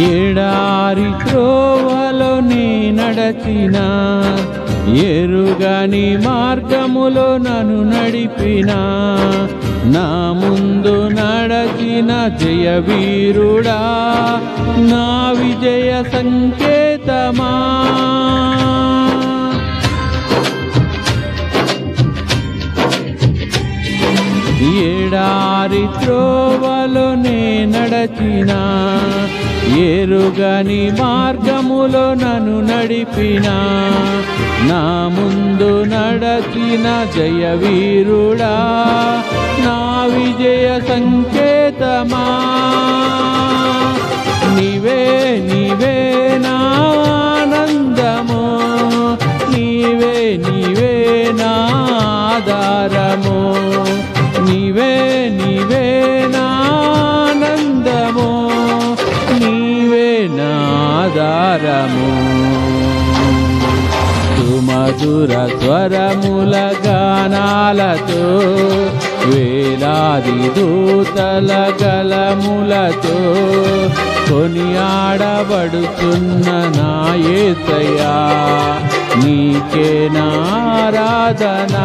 ఎడారి త్రోవలో నీ నడచిన, ఎరుగని మార్గములో నన్ను నడిపిన, నా ముందు నడచిన జయవీరుడా, నా విజయ సంకేతమా. ఎడారి త్రోవలో నే నడచిన, ఎరుగని మార్గములో నన్ను నడిపిన, నా ముందు నడచిన జయవీరుడా, నా విజయ సంకేతమా. నీవే నీవే నా ఆనందము, నీవే నీవే నా ఆధారము, నీవే నీవే నా ఆనందము, నీవే నా ఆధారము. సుమధుర స్వరముల గానాలతో, వేలాది దూతల గలములతో కొనియాడబడుతున్న నా యేసయ్యా, నీకే నా ఆరాధన.